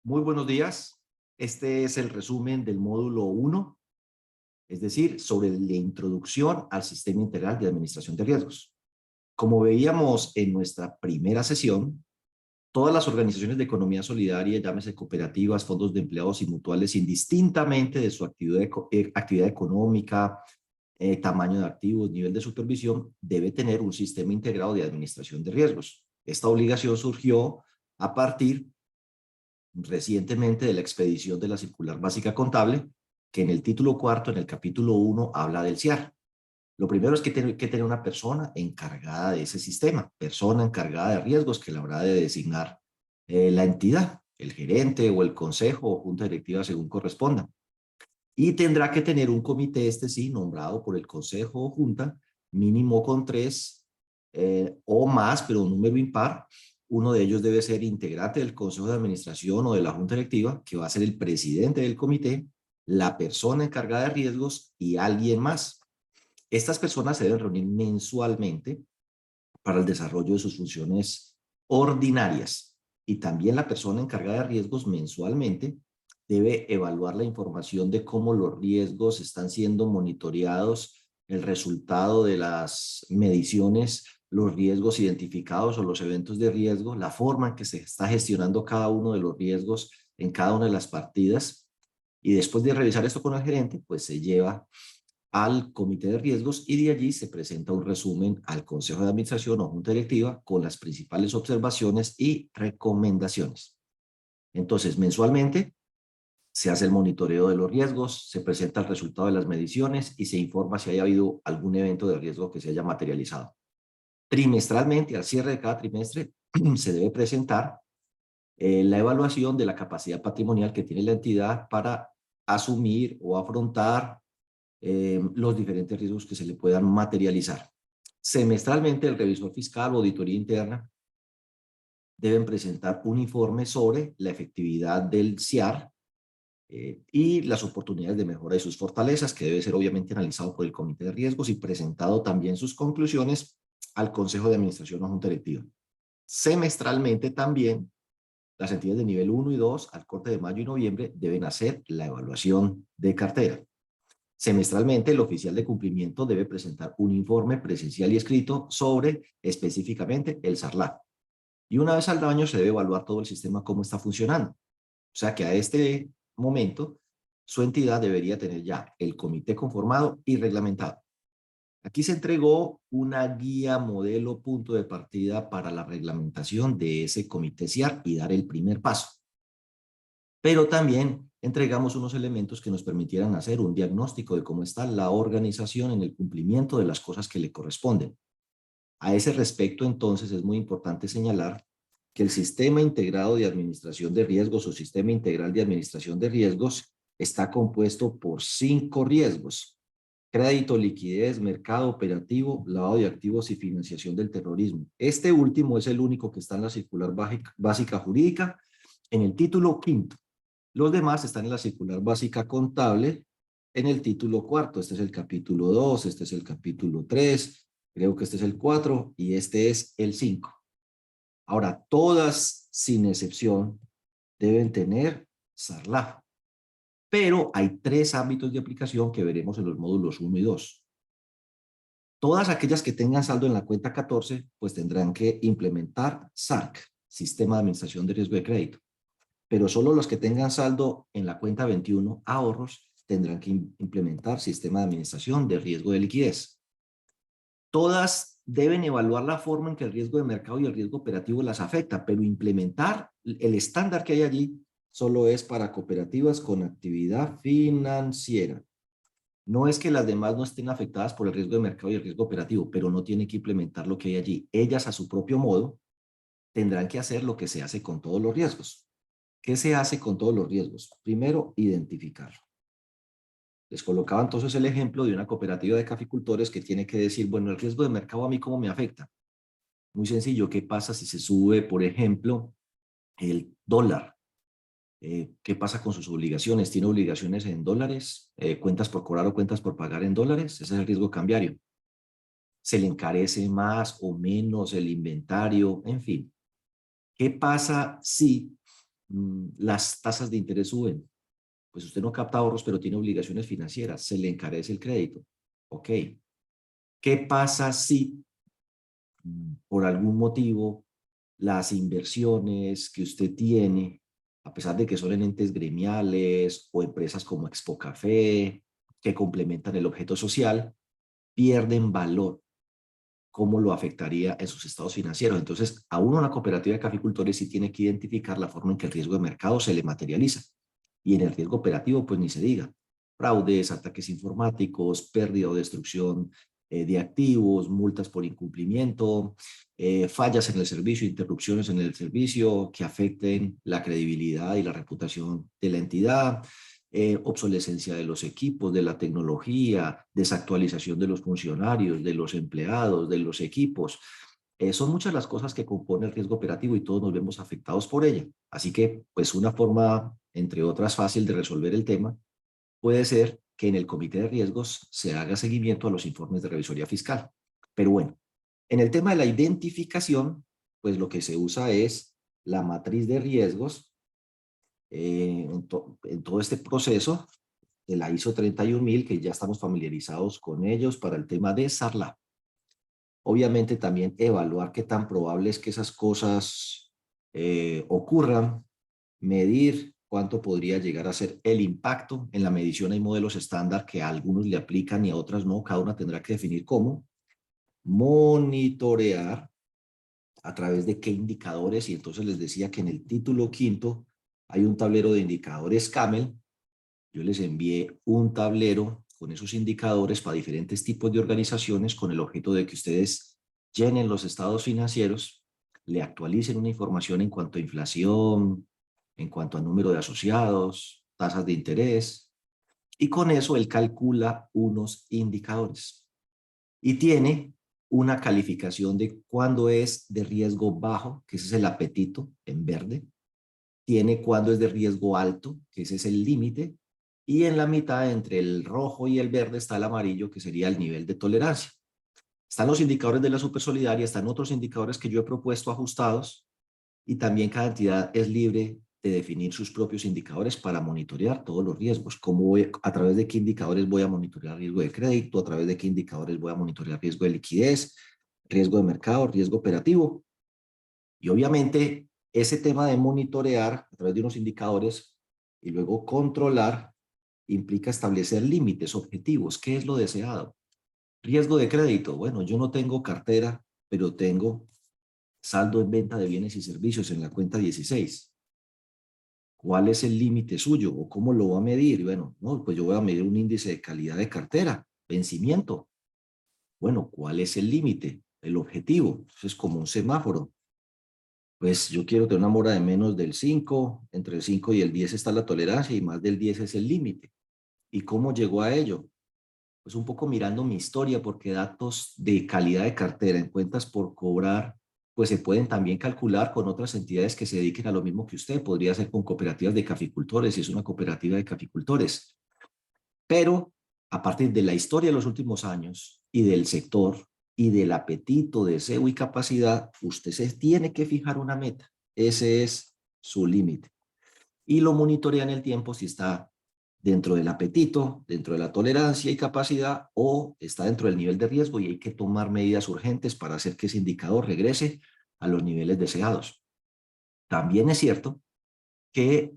Muy buenos días. Este es el resumen del módulo 1, es decir, sobre la introducción al sistema integral de administración de riesgos. Como veíamos en nuestra primera sesión, todas las organizaciones de economía solidaria, llámese cooperativas, fondos de empleados y mutuales, indistintamente de su actividad económica, tamaño de activos, nivel de supervisión, debe tener un sistema integrado de administración de riesgos. Esta obligación surgió a partir recientemente de la expedición de la circular básica contable, que en el título cuarto, en el capítulo 1, habla del CIAR. Lo primero es que tiene que tener una persona encargada de ese sistema, persona encargada de riesgos que la habrá de designar la entidad, el gerente o el consejo o junta directiva según corresponda. Y tendrá que tener un comité, este sí, nombrado por el consejo o junta, mínimo con 3 o más, pero un número impar. Uno de ellos debe ser integrante del consejo de administración o de la junta directiva, que va a ser el presidente del comité, la persona encargada de riesgos y alguien más. Estas personas se deben reunir mensualmente para el desarrollo de sus funciones ordinarias. Y también la persona encargada de riesgos mensualmente debe evaluar la información de cómo los riesgos están siendo monitoreados, el resultado de las mediciones, los riesgos identificados o los eventos de riesgo, la forma en que se está gestionando cada uno de los riesgos en cada una de las partidas. Y después de revisar esto con el gerente, pues se lleva al comité de riesgos y de allí se presenta un resumen al consejo de administración o junta directiva con las principales observaciones y recomendaciones. Entonces, mensualmente se hace el monitoreo de los riesgos, se presenta el resultado de las mediciones y se informa si haya habido algún evento de riesgo que se haya materializado. Trimestralmente, al cierre de cada trimestre, se debe presentar la evaluación de la capacidad patrimonial que tiene la entidad para asumir o afrontar los diferentes riesgos que se le puedan materializar. Semestralmente, el revisor fiscal o auditoría interna deben presentar un informe sobre la efectividad del CIAR y las oportunidades de mejora de sus fortalezas, que debe ser obviamente analizado por el comité de riesgos y presentado también sus conclusiones al consejo de administración o junta directiva. Semestralmente también, las entidades de nivel 1 y 2, al corte de mayo y noviembre, deben hacer la evaluación de cartera. Semestralmente, el oficial de cumplimiento debe presentar un informe presencial y escrito sobre específicamente el SARLAT. Y una vez al año se debe evaluar todo el sistema cómo está funcionando. O sea que a este momento su entidad debería tener ya el comité conformado y reglamentado. Aquí se entregó una guía modelo punto de partida para la reglamentación de ese comité CIAR y dar el primer paso. Pero también entregamos unos elementos que nos permitieran hacer un diagnóstico de cómo está la organización en el cumplimiento de las cosas que le corresponden. A ese respecto, entonces, es muy importante señalar que el Sistema Integrado de Administración de Riesgos o Sistema Integral de Administración de Riesgos está compuesto por 5 riesgos: crédito, liquidez, mercado operativo, lavado de activos y financiación del terrorismo. Este último es el único que está en la circular básica jurídica en el título quinto. Los demás están en la circular básica contable en el título cuarto. Este es el capítulo 2, este es el capítulo 3, creo que este es el 4 y este es el 5. Ahora, todas, sin excepción, deben tener SARLAF, pero hay 3 ámbitos de aplicación que veremos en los módulos 1 y 2. Todas aquellas que tengan saldo en la cuenta 14, pues tendrán que implementar SARC, Sistema de Administración de Riesgo de Crédito. Pero solo los que tengan saldo en la cuenta 21, ahorros, tendrán que implementar sistema de administración de riesgo de liquidez. Todas deben evaluar la forma en que el riesgo de mercado y el riesgo operativo las afecta, pero implementar el estándar que hay allí solo es para cooperativas con actividad financiera. No es que las demás no estén afectadas por el riesgo de mercado y el riesgo operativo, pero no tienen que implementar lo que hay allí. Ellas a su propio modo tendrán que hacer lo que se hace con todos los riesgos. ¿Qué se hace con todos los riesgos? Primero, identificarlo. Les colocaba entonces el ejemplo de una cooperativa de caficultores que tiene que decir, bueno, el riesgo de mercado a mí cómo me afecta. Muy sencillo, ¿qué pasa si se sube, por ejemplo, el dólar? ¿Qué pasa con sus obligaciones? ¿Tiene obligaciones en dólares? ¿Cuentas por cobrar o cuentas por pagar en dólares? Ese es el riesgo cambiario. ¿Se le encarece más o menos el inventario? En fin, ¿qué pasa si las tasas de interés suben. Pues usted no capta ahorros, pero tiene obligaciones financieras, se le encarece el crédito. Ok. ¿Qué pasa si por algún motivo las inversiones que usted tiene, a pesar de que son en entes gremiales o empresas como Expo Café, que complementan el objeto social, pierden valor? ¿Cómo lo afectaría en sus estados financieros? Entonces, a uno, la cooperativa de caficultores sí tiene que identificar la forma en que el riesgo de mercado se le materializa. Y en el riesgo operativo, pues ni se diga. Fraudes, ataques informáticos, pérdida o destrucción de activos, multas por incumplimiento, fallas en el servicio, interrupciones en el servicio que afecten la credibilidad y la reputación de la entidad, obsolescencia de los equipos, de la tecnología, desactualización de los funcionarios, de los empleados, de los equipos. Son muchas las cosas que componen el riesgo operativo y todos nos vemos afectados por ella. Así que, pues una forma, entre otras, fácil de resolver el tema puede ser que en el comité de riesgos se haga seguimiento a los informes de revisoría fiscal. Pero bueno, en el tema de la identificación, pues lo que se usa es la matriz de riesgos en todo este proceso de la ISO 31000, que ya estamos familiarizados con ellos para el tema de SARLAP. Obviamente también evaluar qué tan probable es que esas cosas ocurran, medir cuánto podría llegar a ser el impacto. En la medición hay modelos estándar que a algunos le aplican y a otras no, cada una tendrá que definir cómo. Monitorear a través de qué indicadores, y entonces les decía que en el título quinto hay un tablero de indicadores CAMEL. Yo les envié un tablero con esos indicadores para diferentes tipos de organizaciones con el objeto de que ustedes llenen los estados financieros, le actualicen una información en cuanto a inflación, en cuanto a número de asociados, tasas de interés, y con eso él calcula unos indicadores y tiene una calificación de cuándo es de riesgo bajo, que ese es el apetito en verde, tiene cuándo es de riesgo alto, que ese es el límite, y en la mitad entre el rojo y el verde está el amarillo, que sería el nivel de tolerancia. Están los indicadores de la Supersolidaria, están otros indicadores que yo he propuesto ajustados, y también cada entidad es libre de definir sus propios indicadores para monitorear todos los riesgos. A través de qué indicadores voy a monitorear riesgo de crédito, a través de qué indicadores voy a monitorear riesgo de liquidez, riesgo de mercado, riesgo operativo. Y obviamente ese tema de monitorear a través de unos indicadores y luego controlar implica establecer límites, objetivos. ¿Qué es lo deseado? Riesgo de crédito. Bueno, yo no tengo cartera, pero tengo saldo en venta de bienes y servicios en la cuenta 16. ¿Cuál es el límite suyo o cómo lo va a medir? Bueno, no, pues yo voy a medir un índice de calidad de cartera, vencimiento. Bueno, ¿cuál es el límite? El objetivo. Eso es como un semáforo. Pues yo quiero tener una mora de menos del 5, entre el 5 y el 10 está la tolerancia y más del 10 es el límite. ¿Y cómo llegó a ello? Pues un poco mirando mi historia, porque datos de calidad de cartera en cuentas por cobrar, pues se pueden también calcular con otras entidades que se dediquen a lo mismo que usted. Podría ser con cooperativas de caficultores, si es una cooperativa de caficultores. Pero a partir de la historia de los últimos años y del sector y del apetito, deseo y capacidad, usted se tiene que fijar una meta. Ese es su límite. Y lo monitorea en el tiempo si está dentro del apetito, dentro de la tolerancia y capacidad, o está dentro del nivel de riesgo y hay que tomar medidas urgentes para hacer que ese indicador regrese a los niveles deseados. También es cierto que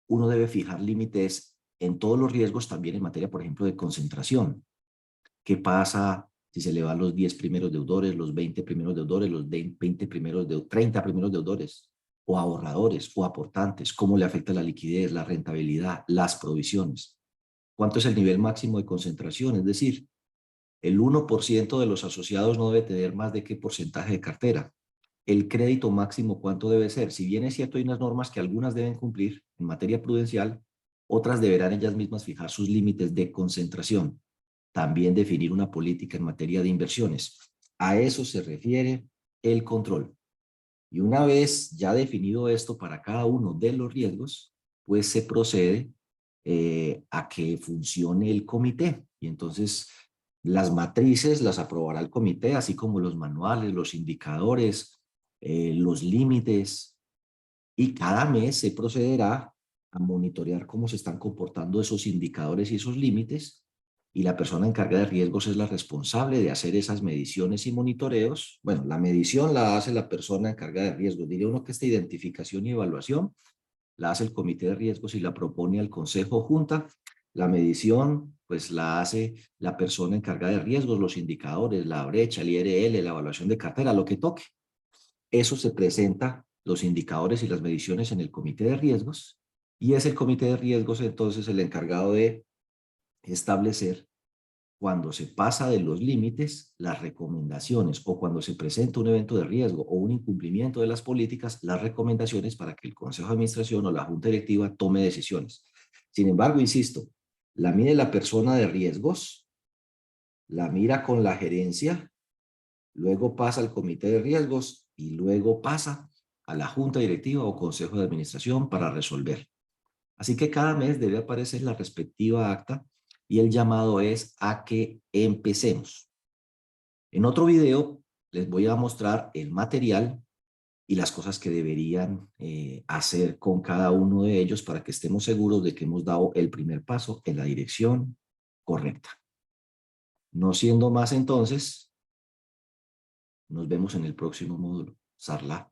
uno debe fijar límites en todos los riesgos, también en materia, por ejemplo, de concentración. ¿Qué pasa si se le van los 10 primeros deudores, los 20 primeros deudores, los 20 primeros 30 primeros deudores, o ahorradores o aportantes? ¿Cómo le afecta la liquidez, la rentabilidad, las provisiones? ¿Cuánto es el nivel máximo de concentración? Es decir, el 1% de los asociados no debe tener más de qué porcentaje de cartera. El crédito máximo, ¿cuánto debe ser? Si bien es cierto, hay unas normas que algunas deben cumplir en materia prudencial, otras deberán ellas mismas fijar sus límites de concentración. También definir una política en materia de inversiones. A eso se refiere el control. Y una vez ya definido esto para cada uno de los riesgos, pues se procede a que funcione el comité. Y entonces las matrices las aprobará el comité, así como los manuales, los indicadores, los límites, Y cada mes se procederá a monitorear cómo se están comportando esos indicadores y esos límites, y la persona encargada de riesgos es la responsable de hacer esas mediciones y monitoreos. Bueno, la medición la hace la persona encargada de riesgos. Diría uno que esta identificación y evaluación la hace el comité de riesgos y la propone al consejo o junta. La medición, pues la hace la persona encargada de riesgos, los indicadores, la brecha, el IRL, la evaluación de cartera, lo que toque. Eso se presenta, los indicadores y las mediciones, en el comité de riesgos, y es el comité de riesgos entonces el encargado de establecer, cuando se pasa de los límites, las recomendaciones, o cuando se presenta un evento de riesgo o un incumplimiento de las políticas, las recomendaciones para que el consejo de administración o la junta directiva tome decisiones. Sin embargo, insisto, la mide la persona de riesgos, la mira con la gerencia, luego pasa al comité de riesgos y luego pasa a la junta directiva o consejo de administración para resolver. Así que cada mes debe aparecer la respectiva acta y el llamado es a que empecemos. En otro video les voy a mostrar el material y las cosas que deberían hacer con cada uno de ellos para que estemos seguros de que hemos dado el primer paso en la dirección correcta. No siendo más entonces, nos vemos en el próximo módulo. Sarla.